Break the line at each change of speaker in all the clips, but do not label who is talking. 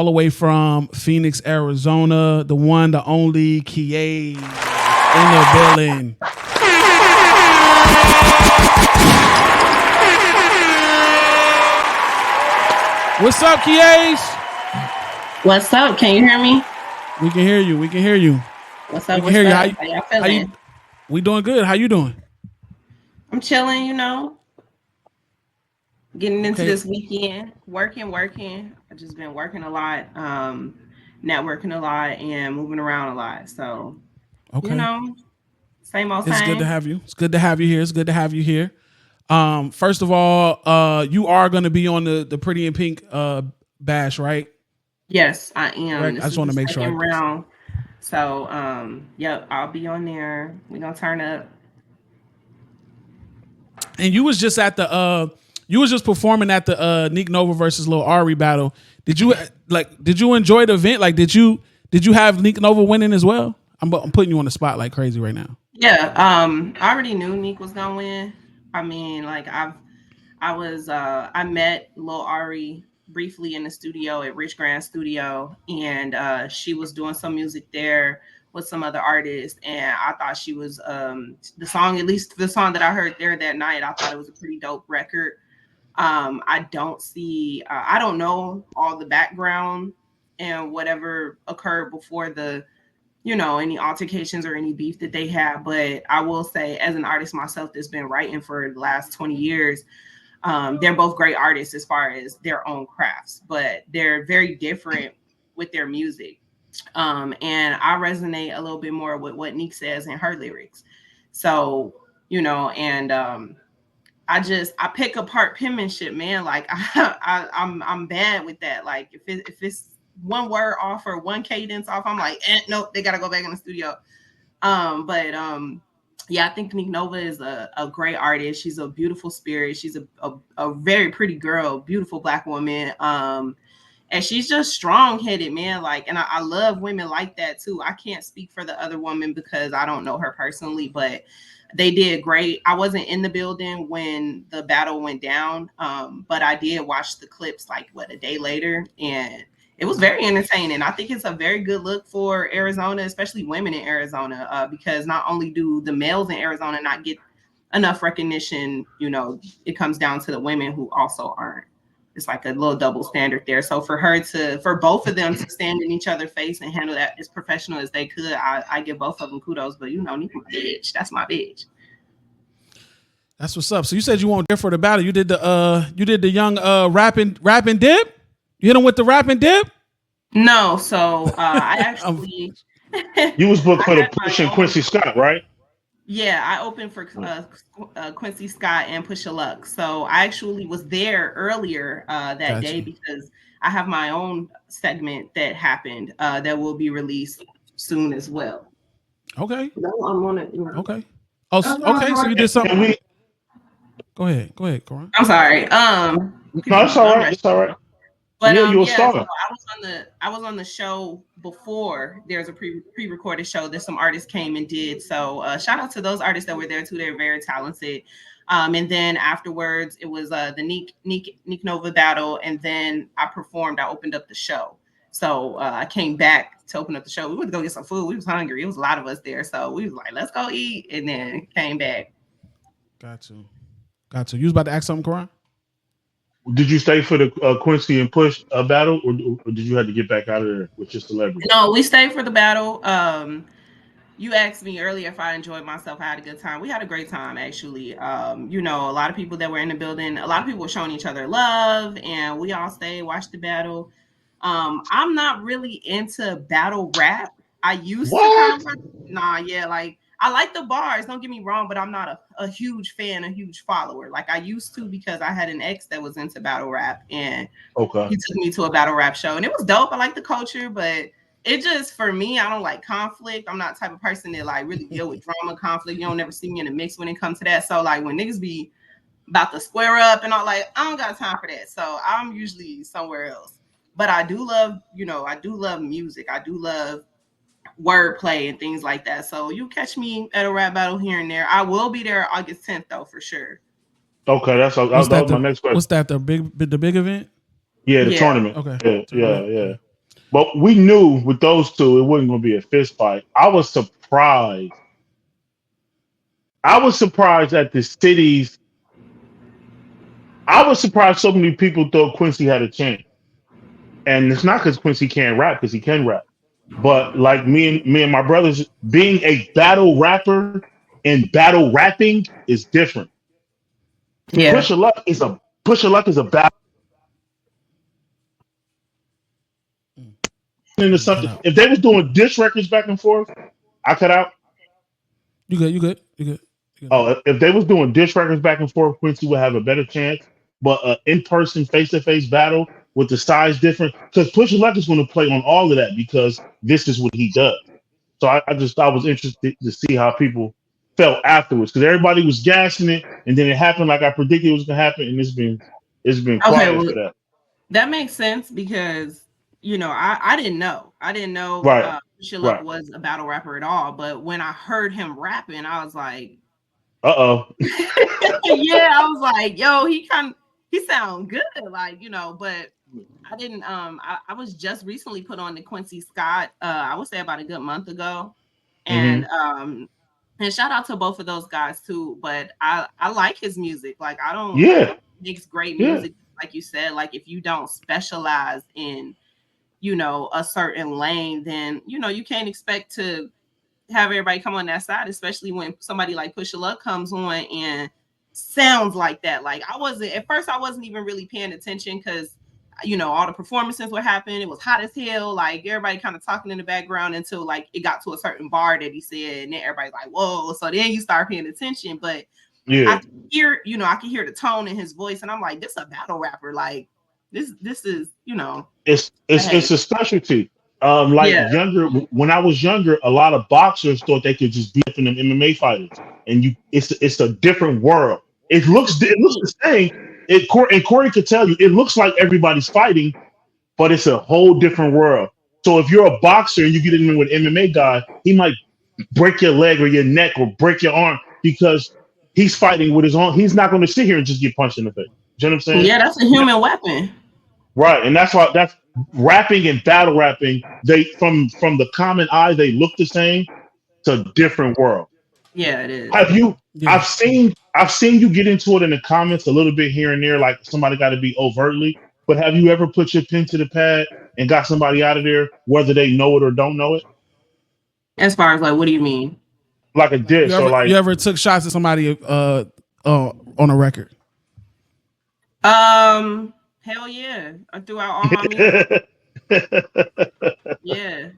all the way from Phoenix, Arizona, the one, the only Qiayz in the building. What's up, Qiayz?
What's up? Can you hear me?
We can hear you. We can hear you.
What's up?
We can hear you.
How y'all feeling?
We doing good. How you doing?
I'm chilling, getting into this weekend, working. I've just been working a lot, networking a lot, and moving around a lot. So, same old
It's
same.
good to have you. It's good to have you here. It's good to have you here. First of all, you are going to be on the Pretty in Pink bash, right?
Yes, I am.
Right. I just want to make sure.
Round. So, yep, I'll be on there. We're gonna turn up.
And you was just at the you was just performing at the Nick Nova versus Lil Ari battle. Did you enjoy the event? Like, did you have Nick Nova winning as well? I'm putting you on the spot like crazy right now.
Yeah, I already knew Nick was gonna win. I mean, like I met Lil Ari briefly in the studio at Rich Grand Studio, and she was doing some music there with some other artists, and I thought she was the song, at least the song that I heard there that night, I thought it was a pretty dope record. I don't know all the background and whatever occurred before the any altercations or any beef that they have, but I will say, as an artist myself that's been writing for the last 20 years, they're both great artists as far as their own crafts, but they're very different with their music. And I resonate a little bit more with what Nick says in her lyrics. So, and I pick apart penmanship, man. Like I'm bad with that. Like if it's one word off or one cadence off, I'm like, nope, they gotta go back in the studio. Yeah, I think Nick Nova is a great artist. She's a beautiful spirit. She's a very pretty girl, beautiful Black woman. And she's just strong-headed, man. Like, and I love women like that too. I can't speak for the other woman because I don't know her personally, but they did great. I wasn't in the building when the battle went down, but I did watch the clips like a day later, and it was very entertaining. I think it's a very good look for Arizona, especially women in Arizona, because not only do the males in Arizona not get enough recognition, it comes down to the women who also aren't. It's like a little double standard there. So for both of them to stand in each other's face and handle that as professional as they could, I give both of them kudos. But Nick, my bitch. That's my bitch.
That's what's up. So you said you weren't there for the battle. You did the young rapping dip. You hit him with the rapping dip?
No. So I actually.
You was booked for the Push and Quincy Scott, right?
Yeah, I opened for Quincy Scott and Pusha Luck. So I actually was there earlier that day because I have my own segment that happened that will be released soon as well.
Okay.
No, I'm on it.
Okay. Oh, okay. So you did something. Go ahead, Corinne.
I'm sorry.
No, it's all right. It's all right.
But
you were starting.
So I was on the show before. There's a pre-recorded show that some artists came and did. So shout out to those artists that were there too. They're very talented. And then afterwards, it was the Nick Nova battle, and then I performed. I opened up the show. So I came back to open up the show. We went to go get some food. We was hungry. It was a lot of us there, so we was like, let's go eat, and then came back.
Got you. You was about to ask something, Corinne?
Did you stay for the Quincy and Push battle, or did you have to get back out of there with your celebrity?
No, we stayed for the battle. You asked me earlier if I enjoyed myself. I had a good time. We had a great time, actually. A lot of people that were in the building, a lot of people were showing each other love, and we all stayed, watched the battle. I'm not really into battle rap. I used to. I like the bars, don't get me wrong, but I'm not a huge fan, a huge follower. Like I used to, because I had an ex that was into battle rap, and he took me to a battle rap show, and it was dope. I like the culture, but it just, for me, I don't like conflict. I'm not the type of person that like really deal with drama, conflict. You don't never see me in a mix when it comes to that. So like when niggas be about to square up and all, like, I don't got time for that. So I'm usually somewhere else. But I do love, music. I do love wordplay and things like that. So you catch me at a rap battle here and there. I will be there August 10th though, for sure.
Okay, that was my next question.
What's that? The big event?
Yeah, the tournament.
Okay.
Yeah. But we knew with those two, it wasn't going to be a fist fight. I was surprised. I was surprised at the cities. I was surprised so many people thought Quincy had a chance. And it's not because Quincy can't rap, because he can rap. But like me and my brothers, being a battle rapper and battle rapping is different.
Yeah.
Push a luck is a battle into
You cut
something.
out.
If they was doing diss records back and forth, I cut out.
You good? You good? You good? You good now?
Oh, if they was doing diss records back and forth, Quincy would have a better chance. But in person, face to face battle with the size different, because Pusha Luck is going to play on all of that because this is what he does. So I was interested to see how people felt afterwards because everybody was gassing it, and then it happened like I predicted it was going to happen, and it's been
Okay,
quiet
well,
for that.
that makes sense because I didn't know. I didn't know
Right,
Pusha Luck
right.
was a battle rapper at all. But when I heard him rapping, I was like,
Uh
yeah, I was like, yo, he sound good, but I didn't I was just recently put on the Quincy Scott, I would say about a good month ago.
hmm
And shout out to both of those guys too. But I like his music. Like I
Yeah,
think he makes great
yeah,
music, like you said. Like if you don't specialize in, a certain lane, then you can't expect to have everybody come on that side, especially when somebody like Pusha Luck comes on and sounds like that. Like I wasn't even really paying attention because all the performances were happening. It was hot as hell. Like everybody kind of talking in the background until like it got to a certain bar that he said, and then everybody's like, whoa. So then you start paying attention. But I
yeah.
can I can hear the tone in his voice, and I'm like, this is a battle rapper. Like this is,
It's
hey,
a specialty. Like
yeah.
when I was younger, a lot of boxers thought they could just beat up in them MMA fighters, and it's a different world. It looks the same. And Corey could tell you, it looks like everybody's fighting, but it's a whole different world. So if you're a boxer and you get in with an MMA guy, he might break your leg or your neck or break your arm because he's fighting with his own. He's not going to sit here and just get punched in the face. You know what I'm saying?
Yeah, that's a human weapon.
Right, and that's why that's rapping and battle rapping. They from the common eye, they look the same. It's a different world.
Yeah, it is.
Have you?
Yeah.
I've seen you get into it in the comments a little bit here and there, like somebody got to be overtly. But have you ever put your pen to the pad and got somebody out of there, whether they know it or don't know it,
As far as like, what do you mean?
like a
Like
diss or
you
like?
ever took shots at somebody on a record?
Hell yeah. I threw out all my music. Yeah,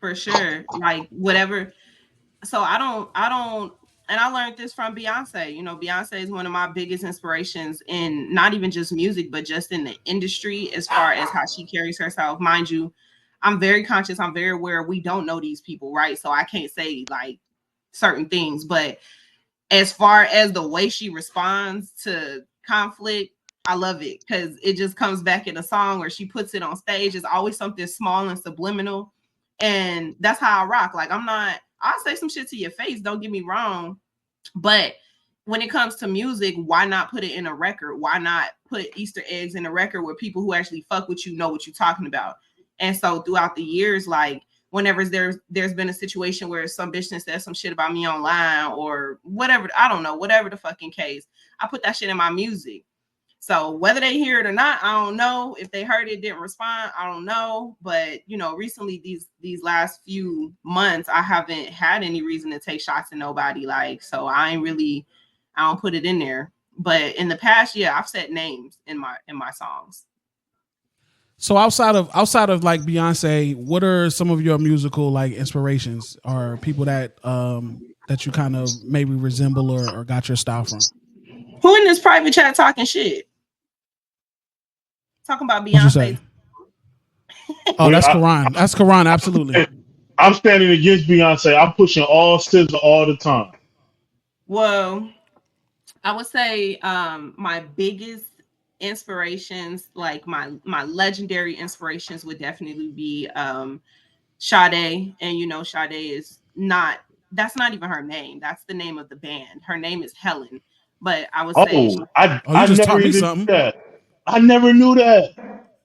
for sure. Like whatever. So I don't and I learned this from Beyonce. Beyonce is one of my biggest inspirations in not even just music, but just in the industry as far as how she carries herself. Mind you, I'm very conscious, I'm very aware we don't know these people, right? So I can't say like certain things, but as far as the way she responds to conflict, I love it because it just comes back in a song or she puts it on stage. It's always something small and subliminal. And that's how I rock. Like, I'll say some shit to your face, don't get me wrong. But when it comes to music, why not put it in a record? Why not put Easter eggs in a record where people who actually fuck with you know what you're talking about? And so throughout the years, like whenever there's been a situation where some bitch said some shit about me online or whatever, I don't know, whatever the fucking case, I put that shit in my music. So whether they hear it or not, I don't know. If they heard it, didn't respond, I don't know. But recently these last few months, I haven't had any reason to take shots at nobody. Like, so I don't put it in there. But in the past, yeah, I've said names in my songs.
So outside of like Beyonce, what are some of your musical like inspirations or people that you kind of maybe resemble or got your style from?
Who in this private chat talking shit? Talking about
What'd you say?
Beyonce.
Oh,
Wait,
that's Quran. That's Quran. Absolutely.
I'm standing against Beyonce. I'm pushing all scissors all the time.
Well, I would say my biggest inspirations, like my legendary inspirations, would definitely be Sade. And Sade is not that's not even her name. That's the name of the band. Her name is Helen. But I would say
Oh, I
Oh, you
I
just
never
taught me
even knew
something.
that. I never knew that.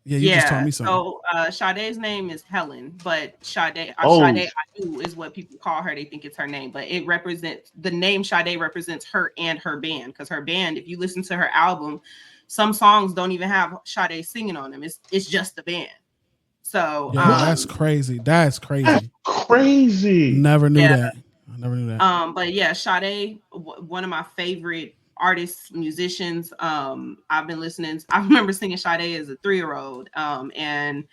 Yeah, you just told
Yeah.
me something.
So Sade's name is Helen, but
Oh,
Sade Adu is what people call her. They think it's her name, but it represents the name Sade represents her and her band. Because her band, if you listen to her album, some songs don't even have Sade singing on them. It's just the band. So
Yo,
what?
that's crazy. That's
That's
crazy.
crazy.
Never knew
yeah.
that. I never knew that.
But yeah, Sade, one of my favorite artists, musicians. I've been listening. I remember singing Sade as a 3-year-old. And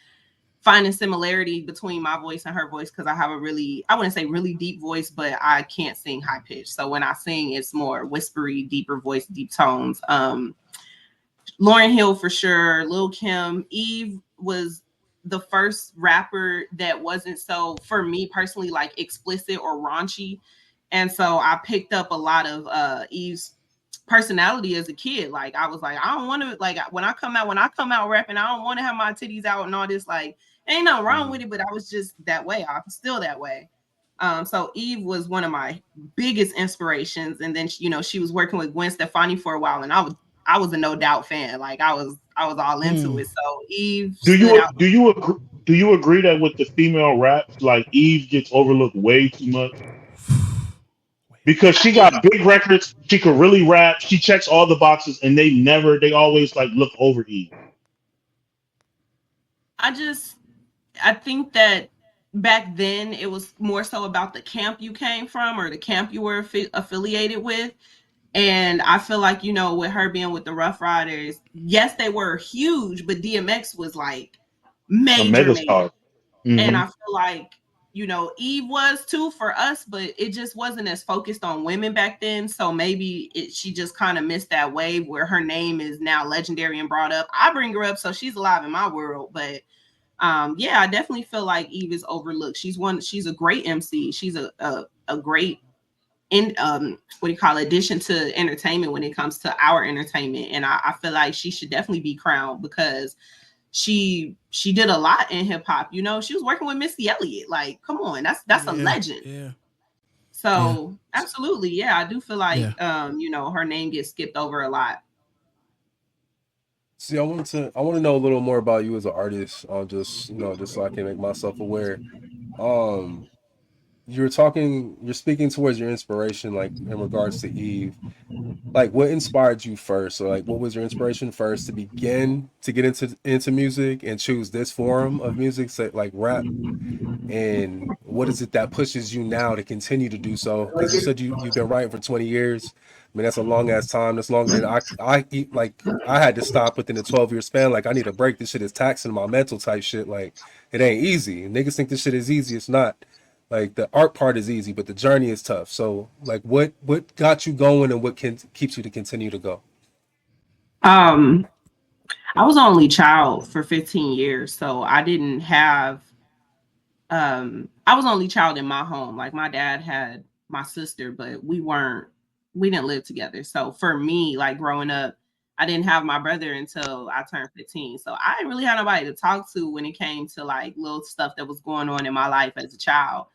finding similarity between my voice and her voice because I have a really, I wouldn't say really deep voice, but I can't sing high pitch. So when I sing, it's more whispery, deeper voice, deep tones. Lauryn Hill for sure, Lil Kim, Eve was the first rapper that wasn't so, for me personally, like explicit or raunchy. And so I picked up a lot of Eve's personality as a kid. Like I was like, I don't want to, like when I come out rapping, I don't want to have my titties out and all this. Like ain't nothing wrong with it, but I was just that way. I'm still that way. So Eve was one of my biggest inspirations, and then she was working with Gwen Stefani for a while, and I was a No Doubt fan. Like I was all into
Mm.
it. So Eve
Do
stood
you
out.
do you agree? Do you agree that with the female raps, like Eve gets overlooked way too much because
I
she
think
got big records, she could really rap, she checks all the boxes, and they always like look over Eve.
I just I think that back then it was more so about the camp you came from or the camp you were affiliated with. And I feel like, with her being with the Rough Riders, yes, they were huge, but DMX was like
A
major, major.
megastar.
And
Hmm.
I feel like, Eve was too for us, but it just wasn't as focused on women back then. So maybe she just kind of missed that wave where her name is now legendary and brought up. I bring her up, so she's alive in my world. But yeah, I definitely feel like Eve is overlooked. She's a great MC. She's a great in what do you call it, addition to entertainment when it comes to our entertainment. And I feel like she should definitely be crowned because she did a lot in hip hop. She was working with Missy Elliott. Like, come on, that's a
Yeah,
legend.
yeah, yeah,
So absolutely, yeah, I do feel
yeah.
like her name gets skipped over a lot.
See, I want to know a little more about you as an artist, just so I can make myself aware. Um, you're speaking towards your inspiration, like in regards to Eve. Like, what inspired you first, or like, what was your inspiration first to begin to get into music and choose this form of music, say like rap? And what is it that pushes you now to continue to do so? Because you said you've been writing for 20 years. I mean, that's a long ass time. That's longer than I eat. Like, I had to stop within a 12-year span. Like, I need a break. This shit is taxing my mental type shit. Like, it ain't easy. Niggas think this shit is easy. It's not. Like, the art part is easy, but the journey is tough. So like, what got you going, and what keeps you to continue to go?
Um, I was only child for 15 years, so I didn't have I was only child in my home. Like my dad had my sister, but we didn't live together. So for me, like growing up, I didn't have my brother until I turned 15. So I didn't really have nobody to talk to when it came to like little stuff that was going on in my life as a child.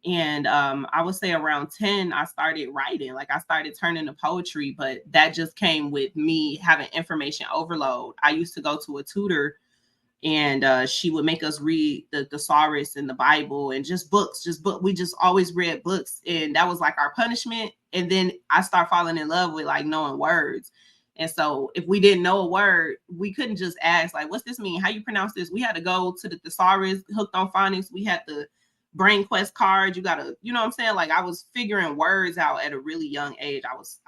And I would say around 10, I started writing. Like I started turning to poetry, but that just came with me having information overload. I used to go to a tutor, and she would make us read the thesaurus and the Bible and just books, we just always read books, and that was like our punishment. And then I started falling in love with like knowing words. And so if we didn't know a word, we couldn't just ask like, what's this mean, how you pronounce this? We had to go to the thesaurus, hooked on phonics. We had the brain quest card. You gotta, you know what I'm saying? Like I was figuring words out at a really young age. I was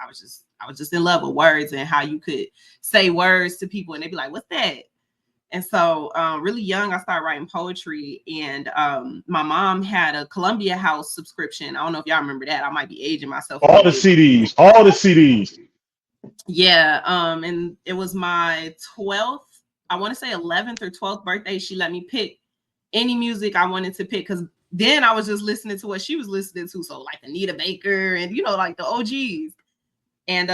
just in love with words and how you could say words to people and they'd be like, what's that? And so, really young, I started writing poetry. And my mom had a Columbia House subscription. I don't know if y'all remember that. I might be aging myself a
All
little
the
bit.
CDs, all the CDs.
Yeah. And it was my 12th, I want to say 11th or 12th birthday. She let me pick any music I wanted to pick because then I was just listening to what she was listening to. So, like Anita Baker and, like the OGs. And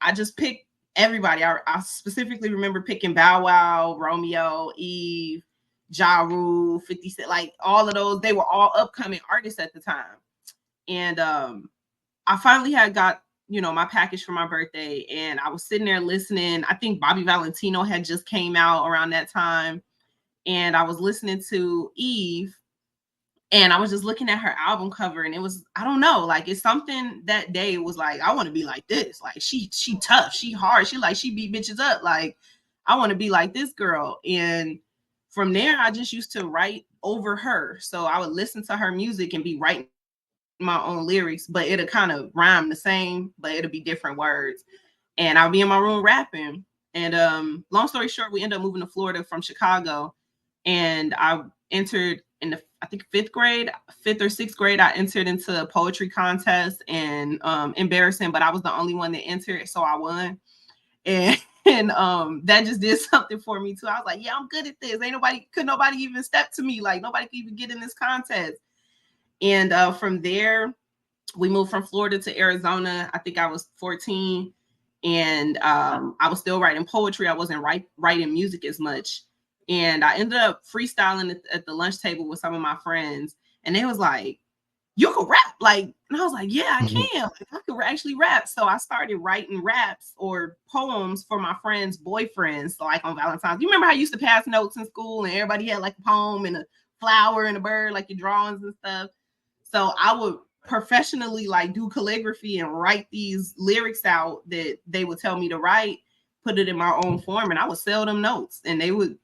I just picked everybody. I specifically remember picking Bow Wow, Romeo, Eve, Ja Rule, 50 Cent, like all of those. They were all upcoming artists at the time. And I finally had got my package for my birthday, and I was sitting there listening. I think Bobby Valentino had just came out around that time, and I was listening to Eve, and I was just looking at her album cover, and it was, I don't know, like it's something that day was like, I want to be like this. Like she tough, she hard, she beat bitches up. Like I want to be like this girl. And from there, I just used to write over her. So I would listen to her music and be writing my own lyrics, but it'll kind of rhyme the same, but it'll be different words. And I'll be in my room rapping. And long story short, we ended up moving to Florida from Chicago. And I entered in the, I think, fifth or sixth grade, I entered into a poetry contest, and embarrassing, but I was the only one that entered, so I won. And that just did something for me too. I was like, yeah, I'm good at this. Could nobody even step to me. Like nobody could even get in this contest. And from there, we moved from Florida to Arizona. I think I was 14, and I was still writing poetry. I wasn't writing music as much. And I ended up freestyling at the lunch table with some of my friends, and they was like, you can rap. Like, and I was like, yeah, I can. Like, I could actually rap. So I started writing raps or poems for my friends' boyfriends. So like on Valentine's, you remember how I used to pass notes in school and everybody had like a poem and a flower and a bird, like your drawings and stuff. So I would professionally like do calligraphy and write these lyrics out that they would tell me to write, put it in my own form, and I would sell them notes, and they would,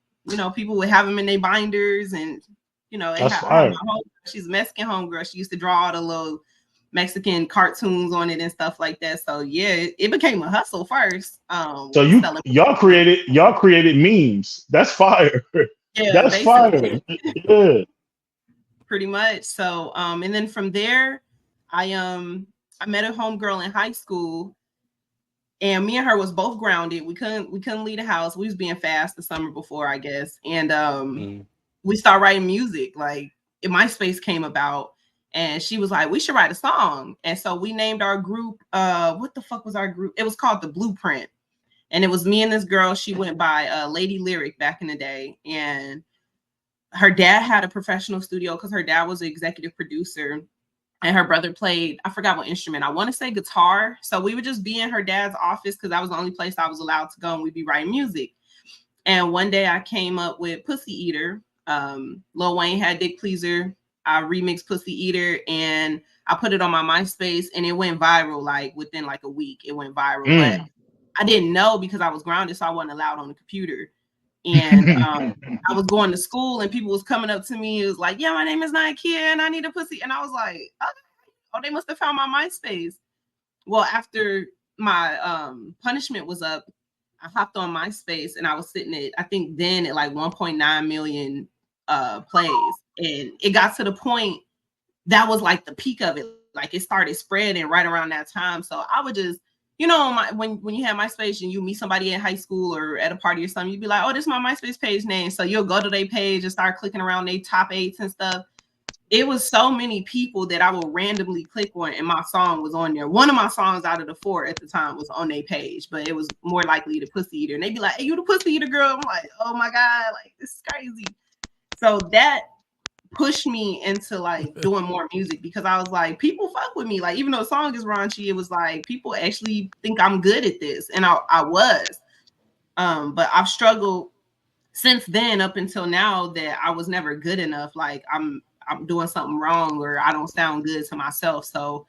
people would have them in their binders, and she's a Mexican homegirl. She used to draw all the little Mexican cartoons on it and stuff like that. So yeah, it became a hustle first.
So y'all created memes. That's fire.
Yeah,
that's fire. Yeah.
Pretty much. So and then from there, I met a homegirl in high school, and me and her was both grounded. We couldn't leave the house. We was being fast the summer before, I guess. And we started writing music. Like MySpace came about, and she was like, we should write a song. And so we named our group, what the fuck was our group? It was called The Blueprint. And it was me and this girl. She went by Lady Lyric back in the day. And her dad had a professional studio because her dad was the executive producer, and her brother played, I forgot what instrument. I want to say guitar. So we would just be in her dad's office because that was the only place I was allowed to go, and we'd be writing music. And one day I came up with Pussy Eater. Lil Wayne had Dick Pleaser. I remixed Pussy Eater, and I put it on my MySpace, and it went viral like within like a week. It went viral, but I didn't know because I was grounded, so I wasn't allowed on the computer. And I was going to school, and people was coming up to me. It was like, yeah, my name is Nike, and I need a pussy. And I was like, oh, they must have found my MySpace. Well, after my punishment was up, I hopped on MySpace, and I was sitting at, I think then at like 1.9 million plays. And it got to the point that was like the peak of it. Like it started spreading right around that time. So I would just, when you have MySpace and you meet somebody in high school or at a party or something, you'd be like, oh, this is my MySpace page name. So you'll go to their page and start clicking around their top 8s and stuff. It was so many people that I would randomly click on, and my song was on there. One of my songs out of the 4 at the time was on their page, but it was more likely the Pussy Eater. And they'd be like, hey, you the Pussy Eater girl? I'm like, oh my God, like this is crazy. So that pushed me into like doing more music, because I was like, people fuck with me. Like, even though the song is raunchy, it was like people actually think I'm good at this. And I was. But I've struggled since then up until now that I was never good enough. Like I'm doing something wrong, or I don't sound good to myself. So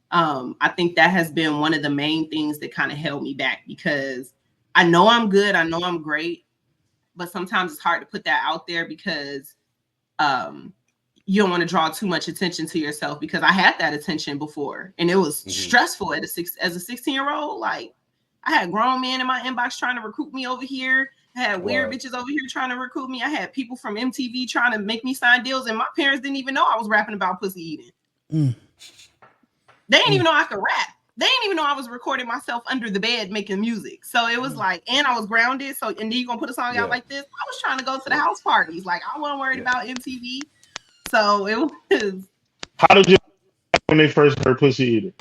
I think that has been one of the main things that kind of held me back, because I know I'm good, I know I'm great, but sometimes it's hard to put that out there because you don't want to draw too much attention to yourself, because I had that attention before, and it was stressful as a 16-year-old. Like I had grown men in my inbox trying to recruit me over here. I had weird bitches over here trying to recruit me. I had people from MTV trying to make me sign deals, and my parents didn't even know I was rapping about pussy eating. They didn't even know I could rap. They didn't even know I was recording myself under the bed making music. So it was like, and I was grounded. So, and then you're gonna put a song out like this. I was trying to go to the house parties. Like I wasn't worried about MTV. So it was. How
did you when they first heard Pussy Eater?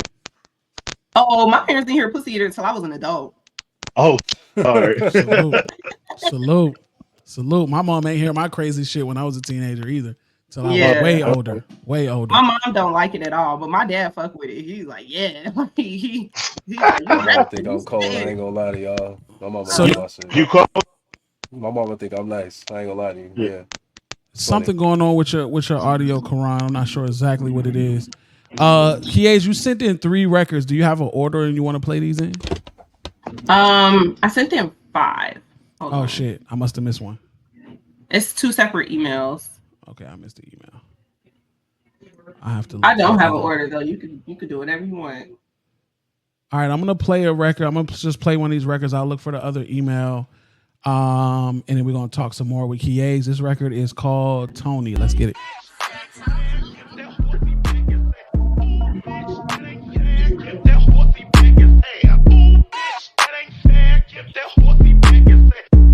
Oh, my parents didn't hear Pussy Eater until I was an adult.
Oh, sorry.
Salute. My mom ain't hear my crazy shit when I was a teenager either. Till I was way older.
My mom don't like it at all, but my dad fuck with it. He's like, yeah. He's like,
my mama think I'm cold. I ain't gonna lie to y'all. My mama
you cold?
My mama think I'm nice. I ain't gonna lie to you. Yeah.
Something going on with your audio, Karan. I'm not sure exactly what it is. Qiayz, you sent in 3 records. Do you have an order and you want to play these in?
I sent in 5. Hold on.
Shit. I must have missed one.
It's 2 separate emails.
Okay, I missed the email. I have to.
I don't have an order though. You could do whatever you want.
All right, I'm gonna play a record. I'm gonna just play one of these records. I'll look for the other email, and then we're gonna talk some more with Qiayz. This record is called Tony. Let's get it.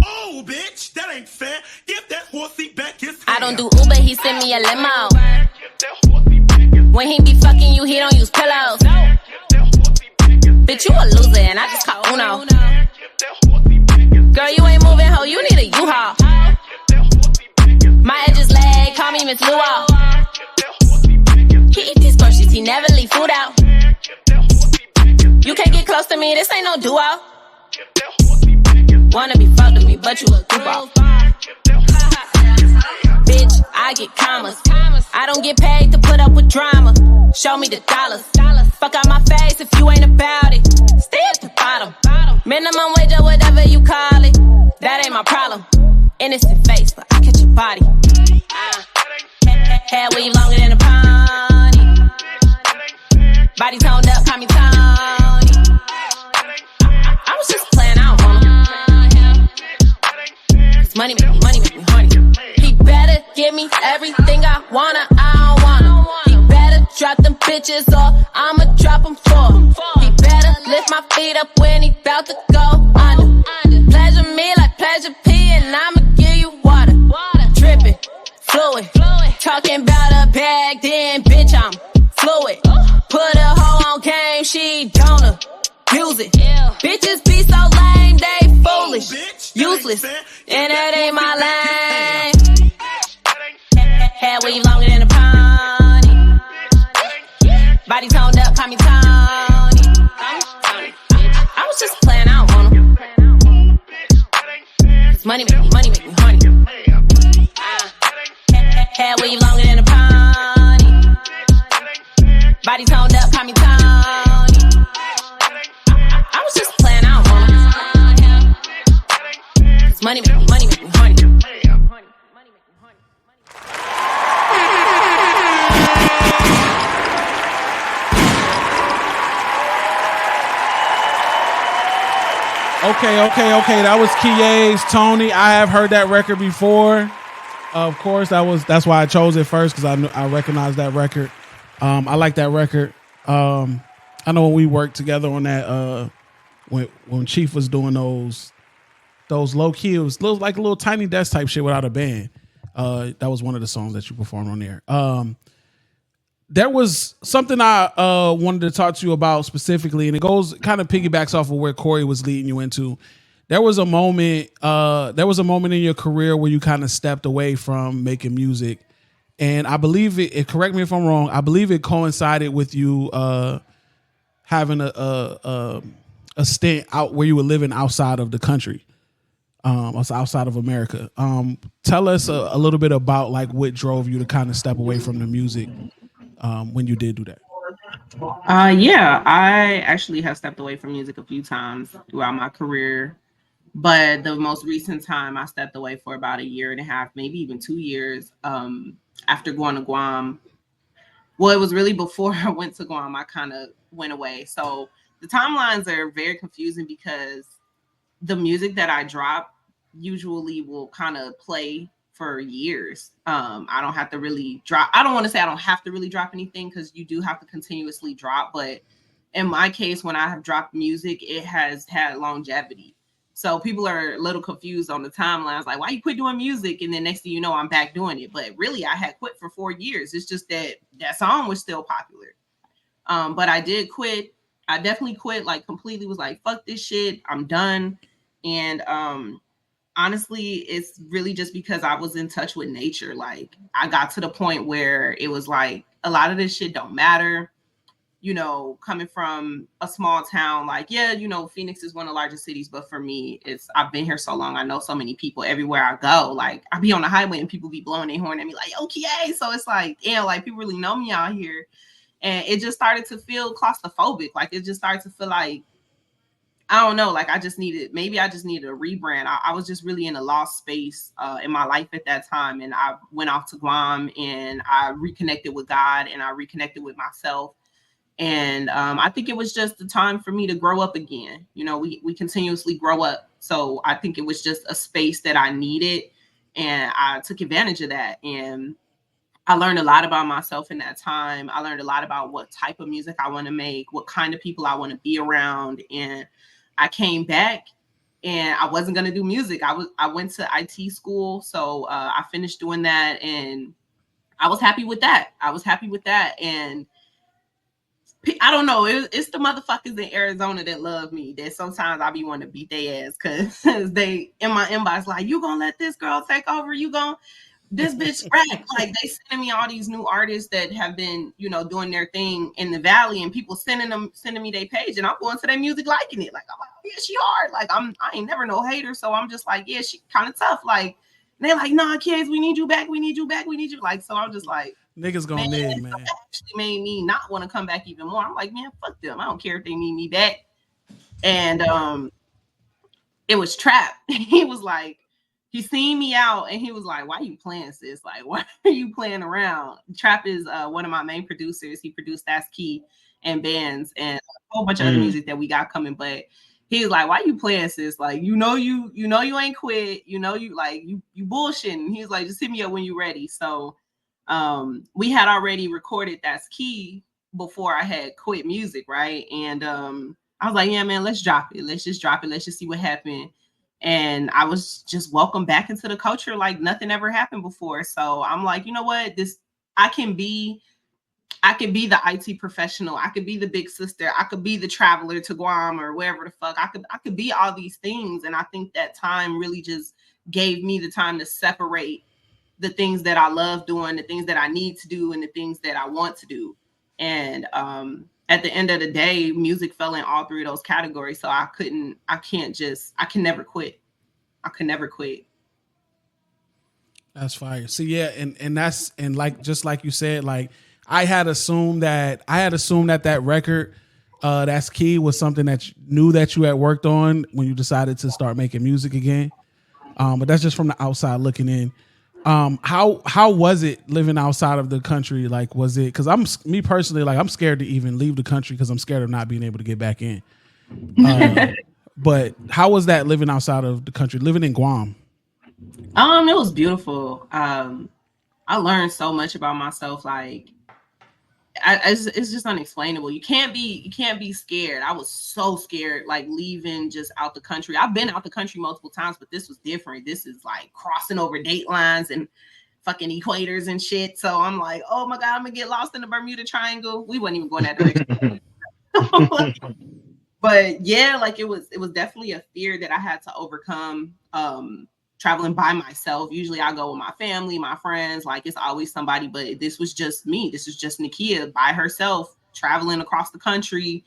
Oh, bitch, that ain't fair. Give that horsey back his
I don't do Uber, he send me a limo. When he be fucking you, he don't use pillows. Bitch, you a loser and I just call Uno. Girl, you ain't moving, ho, you need a U-Haul. My edges lag, call me Miss Luau. He eat these groceries, he never leave food out. You can't get close to me, this ain't no duo. Wanna be fucked with me, but you a goofball. Bitch, I get commas. I don't get paid to put up with drama. Show me the dollars. Fuck out my face if you ain't about it. Stay at the bottom. Minimum wage or whatever you call it. That ain't my problem. Innocent face, but I catch your body. Hair weave longer than a pony. Body toned up, call me Tony. I was just playing, I don't want him. Cause money make me horny. He better give me everything I wanna, I don't wanna. He better drop them bitches or I'ma drop them for him. He better lift my feet up when he bout to go under. Pleasure me like pleasure P and I'ma give you water. Dripping, fluid, talking about a bag, then bitch I'm fluid. Put a hoe on game, she don't abuse it. Bitches be so lame, they foolish, useless, and that ain't my lane. Hair weave longer than a pony. Body toned up, call me Tony. I was just playing, I don't want him. Cause money make me horny. Hair weave longer than a pony. Body toned up, call me Tony. I was just playing, I don't want him. Cause money make me horny.
Okay. That was Qiayz, Tony. I have heard that record before. Of course, that's why I chose it first because I recognize that record. I like that record. I know when we worked together on that, when Chief was doing those low key, it was like a little Tiny Desk type shit without a band. That was one of the songs that you performed on there. There was something I wanted to talk to you about specifically, and it kind of piggybacks off of where Corey was leading you into. There was a moment in your career where you kind of stepped away from making music, and I believe it. Correct me if I'm wrong. I believe it coincided with you having a stint out where you were living outside of the country, outside of America. Tell us a little bit about like what drove you to kind of step away from the music when you did do that.
Yeah, I actually have stepped away from music a few times throughout my career. But the most recent time I stepped away for about 1.5 years, maybe even 2 years, after going to Guam. Well, it was really before I went to Guam, I kind of went away. So the timelines are very confusing because the music that I drop usually will kind of play for years. I don't have to really drop. I don't want to say I don't have to really drop anything because you do have to continuously drop. But in my case, when I have dropped music, it has had longevity. So people are a little confused on the timelines, like, why you quit doing music? And then next thing you know, I'm back doing it. But really, I had quit for 4 years. It's just that song was still popular. But I did quit. I definitely quit, like completely was like, fuck this shit. I'm done. And honestly, it's really just because I was in touch with nature. Like I got to the point where it was like a lot of this shit don't matter. You know, coming from a small town, like, yeah, you know, Phoenix is one of the largest cities, but for me, I've been here so long. I know so many people everywhere I go. Like, I be on the highway and people be blowing their horn at me, like, okay. So it's like, yeah, like people really know me out here. And it just started to feel claustrophobic. Like, it just started to feel like, I don't know, like I just needed a rebrand. I was just really in a lost space in my life at that time. And I went off to Guam and I reconnected with God and I reconnected with myself. And I think it was just the time for me to grow up again. You know, we continuously grow up. So I think it was just a space that I needed. And I took advantage of that. And I learned a lot about myself in that time. I learned a lot about what type of music I want to make, what kind of people I want to be around. And I came back and I wasn't going to do music. I went to IT school. So I finished doing that and I was happy with that. And I don't know. It's the motherfuckers in Arizona that love me. That sometimes I be wanting to beat their ass because they in my inbox like, you gonna let this girl take over? You gonna this bitch crack? Like they sending me all these new artists that have been, you know, doing their thing in the valley, and people sending me their page, and I'm going to their music liking it. Like I'm like, oh, yeah, she hard. Like I ain't never no hater, so I'm just like, yeah, she kind of tough. Like they're like, nah, kids, we need you back. We need you back. We need you. Like so, I'm just like.
Niggas gonna need, man.
That actually made me not want to come back even more. I'm like, man, fuck them. I don't care if they need me back. And it was Trap. He was like, he seen me out and he was like, why you playing, sis? Like, why are you playing around? Trap is one of my main producers. He produced That's Key and bands and a whole bunch of other music that we got coming. But he was like, why you playing, sis? Like, you know you ain't quit. You know you like you bullshitting. He was like, just hit me up when you ready. So we had already recorded That's Key before I had quit music, right? And I was like, yeah, man, let's drop it. Let's just drop it. Let's just see what happened. And I was just welcomed back into the culture like nothing ever happened before. So I'm like, you know what? I can be the IT professional. I could be the big sister. I could be the traveler to Guam or wherever the fuck. I could be all these things. And I think that time really just gave me the time to separate the things that I love doing, the things that I need to do, and the things that I want to do. And at the end of the day, music fell in all three of those categories. So I can never quit. I could never quit.
That's fire. See, yeah, and like just like you said, like I had assumed that that record, That's Key, was something that you knew that you had worked on when you decided to start making music again. But that's just from the outside looking in. How was it living outside of the country? Like, was it, cause me personally, like I'm scared to even leave the country cause I'm scared of not being able to get back in. But how was that living outside of the country, living in Guam?
It was beautiful. I learned so much about myself. Like, it's just unexplainable. You can't be scared. I was so scared, like leaving just out the country. I've been out the country multiple times, but this was different. This is like crossing over date lines and fucking equators and shit. So I'm like, oh my God, I'm gonna get lost in the Bermuda Triangle. We wasn't even going that direction. But yeah, like it was definitely a fear that I had to overcome. Traveling by myself. Usually I go with my family, my friends, like it's always somebody, but this was just me. This is just Nakia by herself traveling across the country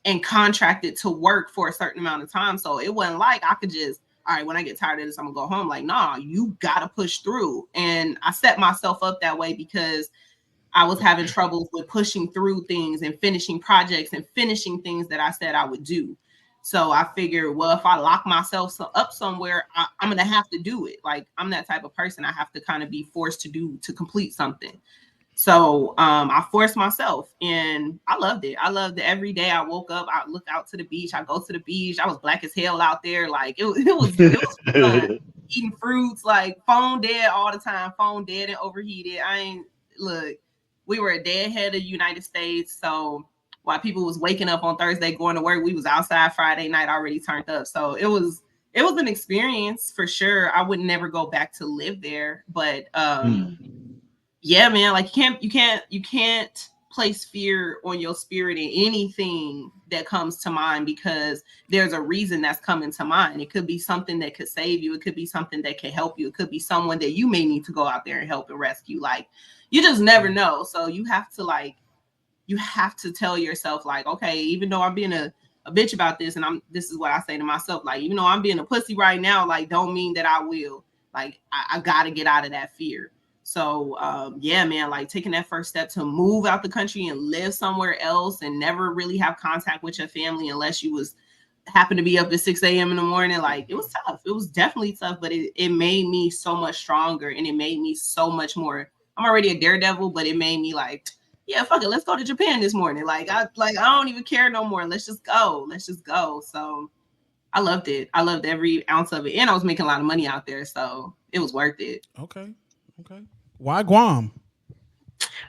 and contracted to work for a certain amount of time. So it wasn't like I could just, all right, when I get tired of this, I'm gonna go home. Like, nah, you gotta push through. And I set myself up that way because I was having trouble with pushing through things and finishing projects and finishing things that I said I would do. So I figured, well, if I lock myself up somewhere, I'm going to have to do it. Like, I'm that type of person. I have to kind of be forced to complete something. So I forced myself and I loved it. I loved it. Every day I woke up, I look out to the beach. I go to the beach. I was black as hell out there. Like, it was fun. Eating fruits, like phone dead all the time. Phone dead and overheated. We were a day ahead of the United States. So while people was waking up on Thursday going to work, we was outside Friday night already turned up. So it was an experience for sure. I would never go back to live there, but yeah, man, like you can't place fear on your spirit in anything that comes to mind, because there's a reason that's coming to mind. It could be something that could save you. It could be something that could help you. It could be someone that you may need to go out there and help and rescue. Like, you just never know. So you have to tell yourself, like, okay, even though I'm being a bitch about this, and this is what I say to myself, like, even though I'm being a pussy right now, like, don't mean that I will. Like, I gotta get out of that fear. So yeah, man, like taking that first step to move out the country and live somewhere else and never really have contact with your family unless you happen to be up at 6 a.m. in the morning. Like, it was tough. It was definitely tough, but it made me so much stronger, and it made me so much more. I'm already a daredevil, but it made me like, yeah, fuck it, let's go to Japan this morning. I don't even care no more. Let's just go. So I loved it. I loved every ounce of it, and I was making a lot of money out there, so it was worth it.
Okay. Why Guam?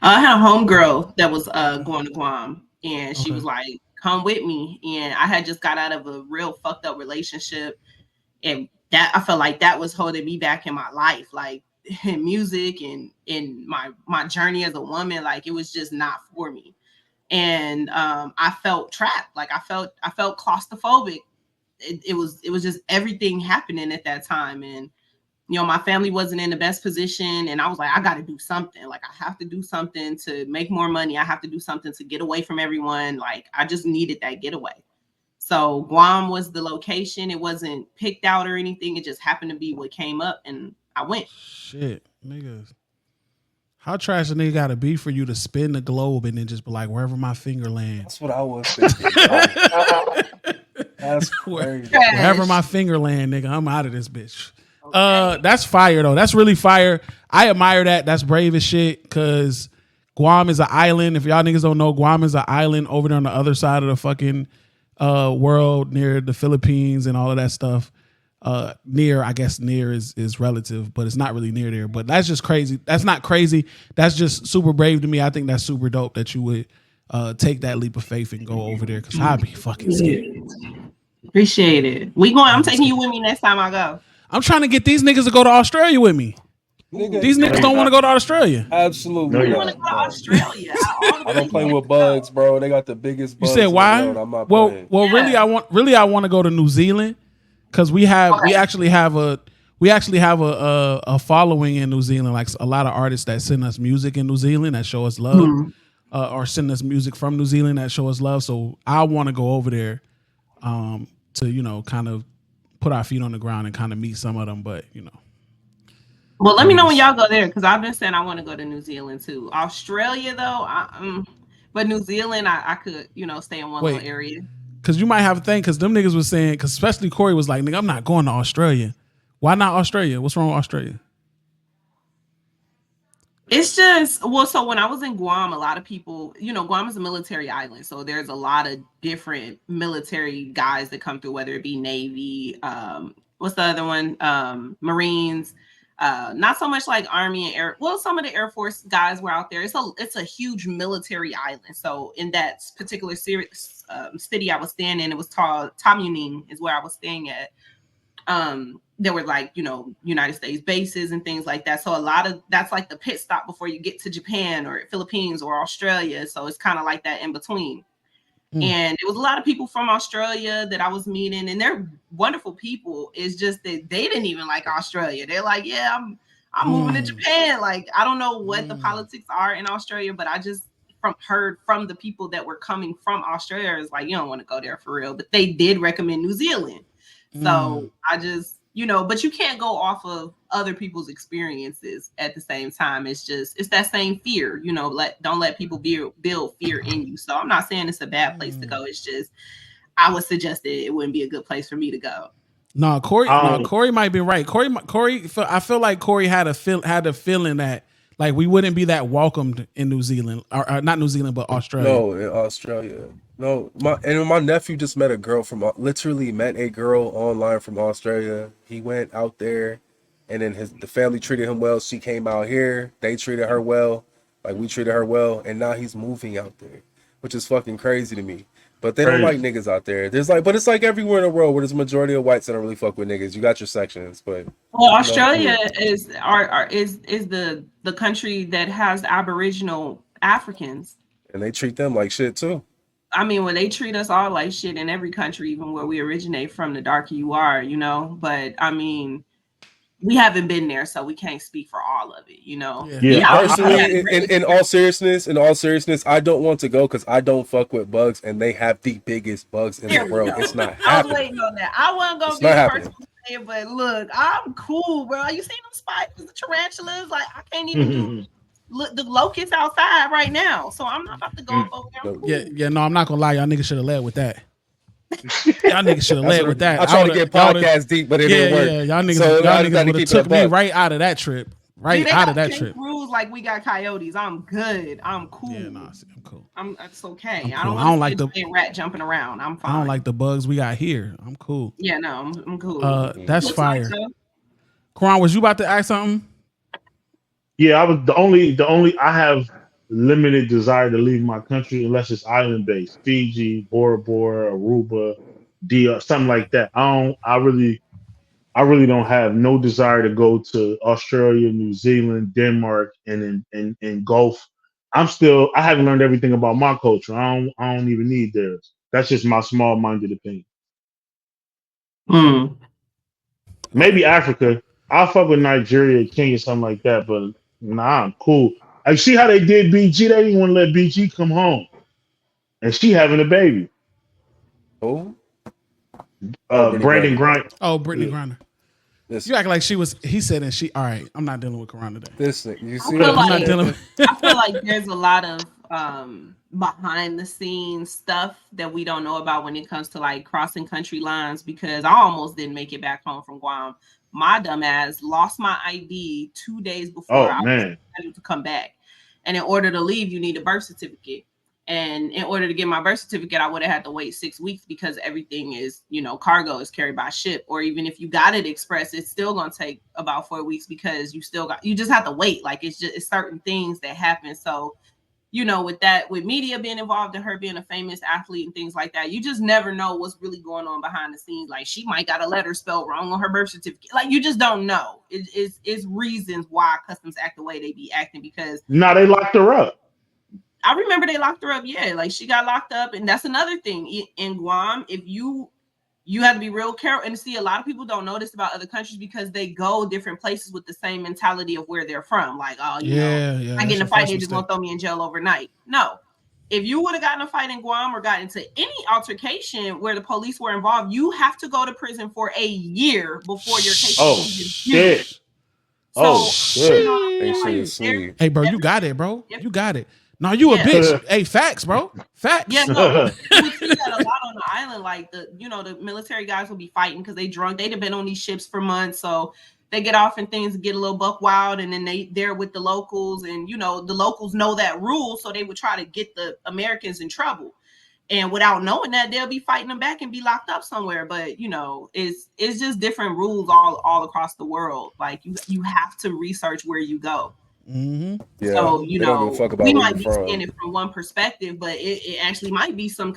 I had a homegirl that was going to Guam, and she was like, come with me. And I had just got out of a real fucked up relationship, and that I felt like that was holding me back in my life, like in music and in my journey as a woman. Like, it was just not for me. And I felt trapped. Like, I felt claustrophobic. It was just everything happening at that time. And you know, my family wasn't in the best position, and I was like, I got to do something. Like, I have to do something to make more money. I have to do something to get away from everyone. Like, I just needed that getaway. So Guam was the location. It wasn't picked out or anything. It just happened to be what came up, and I went.
Shit, niggas. How trash a nigga gotta be for you to spin the globe and then just be like, wherever my finger lands?
That's what I was thinking. That's crazy.
Wherever my finger land, nigga, I'm out of this bitch. Okay. That's fire though. That's really fire. I admire that. That's brave as shit, because Guam is an island. If y'all niggas don't know, Guam is an island over there on the other side of the fucking world, near the Philippines and all of that stuff. I guess near is relative, but it's not really near there. But that's just crazy. That's not crazy. That's just super brave to me. I think that's super dope that you would take that leap of faith and go over there, because I'd be fucking scared.
Appreciate it. I'm taking you with me next time I go.
I'm trying to get these niggas to go to Australia with me. These niggas don't want to go to Australia.
Absolutely.
You want to go to Australia?
I don't play with bugs, bro. They got the biggest bugs.
You said why?
I'm not
well,
playing.
Really, I want to go to New Zealand, because we actually have a following in New Zealand. Like, a lot of artists that send us music in New Zealand that show us love, or send us music from New Zealand that show us love. So I want to go over there, to kind of put our feet on the ground and kind of meet some of them. But
well, let me know when y'all go there, because I've been saying I want to go to New Zealand too. Australia though, but New Zealand, I could stay in one little area. Because
you might have a thing, because them niggas was saying, because especially Corey was like, nigga, I'm not going to Australia. Why not Australia? What's wrong with Australia?
It's just, so when I was in Guam, a lot of people, Guam is a military island. So there's a lot of different military guys that come through, whether it be Navy, what's the other one? Marines, not so much like Army and Air. Well, some of the Air Force guys were out there. It's a huge military island. So in that particular city I was staying in, it was called Tamuning is where I was staying at. There were like, United States bases and things like that. So a lot of that's like the pit stop before you get to Japan or Philippines or Australia. So it's kind of like that in between. And it was a lot of people from Australia that I was meeting, and they're wonderful people. It's just that they didn't even like Australia. They're like, yeah, I'm moving to Japan. Like, I don't know what the politics are in Australia, but I just heard from the people that were coming from Australia, it's like, you don't want to go there for real. But they did recommend New Zealand. So I just, but you can't go off of other people's experiences at the same time. It's that same fear, don't let people build fear in you. So I'm not saying it's a bad place to go. It's just, I would suggest that it wouldn't be a good place for me to go.
No, Corey might be right. Corey, I feel like Corey had a feeling that, like, we wouldn't be that welcomed in New Zealand, or not New Zealand, but Australia.
No, in Australia. No, my nephew just met a girl literally met a girl online from Australia. He went out there, and then the family treated him well. She came out here. They treated her well. Like, we treated her well. And now he's moving out there, which is fucking crazy to me. But they don't like niggas out there. But it's like everywhere in the world where there's a majority of whites that don't really fuck with niggas. You got your sections, but
Australia is the country that has Aboriginal Africans.
And they treat them like shit too.
I mean, when they treat us all like shit in every country, even where we originate from, the darker you are, you know. But I mean, we haven't been there, so we can't speak for all of it, you know.
Personally, in all seriousness, I don't want to go because I don't fuck with bugs, and they have the biggest bugs in the world. It's not happening.
I was waiting on that. I wasn't gonna be the first one to say it, but look, I'm cool, bro. You seen them spiders, the tarantulas? Like, I can't even do the locusts outside right now, so I'm not about to go up over there. Cool.
Yeah, no, I'm not gonna lie, y'all niggas should have led with that. Y'all niggas should have led with that.
I tried to get podcast deep, but it didn't work.
Yeah, y'all niggas would have took me right out of that trip. Right out of that trip.
Rules like we got coyotes. I'm good. I'm cool.
Yeah, no, I'm cool.
It's okay.
Cool.
I don't like the rat jumping around. I'm fine.
I don't like the bugs we got here. I'm cool.
Yeah, no, I'm cool.
That's fire. Karan, was you about to ask something?
Yeah, I was the only I have limited desire to leave my country unless it's island based. Fiji, Bora Bora, Aruba, something like that. I really don't have no desire to go to Australia, New Zealand, Denmark, and Gulf. I haven't learned everything about my culture. I don't even need theirs. That's just my small minded opinion. Maybe Africa. I'll fuck with Nigeria, Kenya, something like that, but nah, I'm cool. I see how they did BG. They didn't want to let BG come home. And she having a baby.
Oh?
Brandon Griner.
Oh, Brittany Griner. You act like she was, he said, and she, all right, I'm not dealing with Karan today.
You see
I feel like there's a lot of behind the scenes stuff that we don't know about when it comes to like crossing country lines, because I almost didn't make it back home from Guam. My dumb ass lost my ID 2 days before I was scheduled to come back. And in order to leave, you need a birth certificate. And in order to get my birth certificate, I would have had to wait 6 weeks because everything is, cargo is carried by ship. Or even if you got it express, it's still going to take about 4 weeks because you just have to wait. Like it's certain things that happen. So, with media being involved and her being a famous athlete and things like that, you just never know what's really going on behind the scenes. Like she might got a letter spelled wrong on her birth certificate. Like you just don't know. It's reasons why customs act the way they be acting because
they locked her up.
I remember they locked her up. Yeah, like she got locked up, and that's another thing in Guam. If you have to be real careful, and see, a lot of people don't know this about other countries because they go different places with the same mentality of where there from. Like, I get in a fight, they just gonna throw me in jail overnight. No, if you would have gotten a fight in Guam or got into any altercation where the police were involved, you have to go to prison for a year before your case.
Shit!
Shit! Hey, bro, you got it, bro. You got it. No, you a bitch. Hey, facts, bro. Facts.
Yeah, no, we see that a lot on the island. Like the military guys will be fighting because they drunk. They'd have been on these ships for months, so they get off and things get a little buck wild, and then they're with the locals, and the locals know that rule, so they would try to get the Americans in trouble. And without knowing that, they'll be fighting them back and be locked up somewhere. But it's just different rules all across the world. Like you have to research where you go.
Mm-hmm.
Yeah, so we might be seeing it from one perspective, but it actually might be some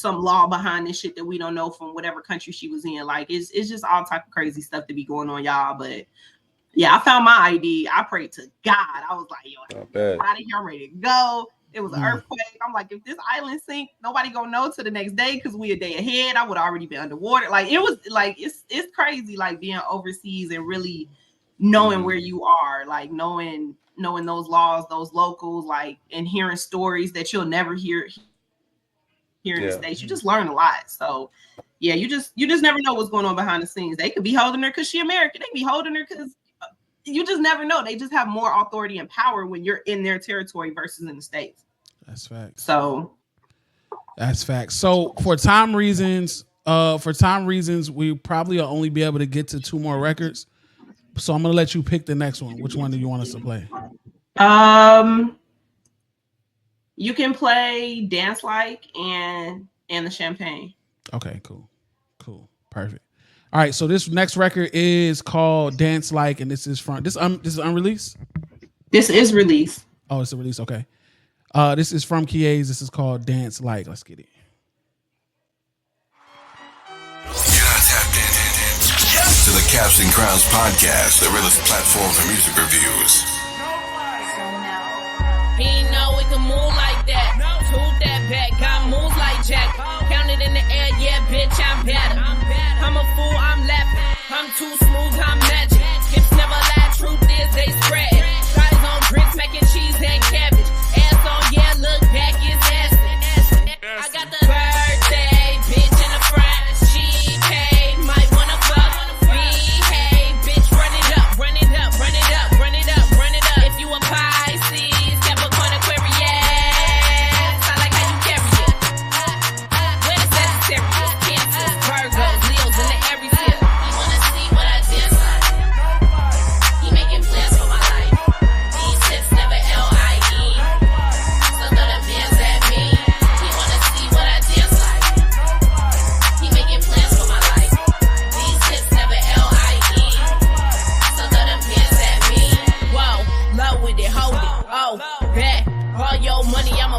law behind this shit that we don't know from whatever country she was in. Like it's just all type of crazy stuff to be going on, y'all. But yeah, I found my ID. I prayed to God. I was like, yo, I'm out of here. I'm ready to go. It was an earthquake. I'm like, if this island sink, nobody gonna know till the next day because we a day ahead. I would already be underwater. Like it was like it's crazy, like being overseas and really knowing where you are, like knowing those laws, those locals, like, and hearing stories that you'll never hear in the States. You just learn a lot. So yeah, you just never know what's going on behind the scenes. They could be holding her because she American. They be holding her because you just never know. They just have more authority and power when you're in their territory versus in the States.
That's facts.
So
that's facts. So for time reasons, we probably will only be able to get to 2 more records. So I'm gonna let you pick the next one. Which one do you want us to play?
You can play Dance Like and the Champagne.
Okay, cool, perfect. All right, so this next record is called Dance Like, and this is unreleased.
This is released.
Oh, it's a release. Okay. This is from Qiayz. This is called Dance Like. Let's get it.
To the Caps and Crowns podcast, the realest platform for music reviews.
He know we can move like that.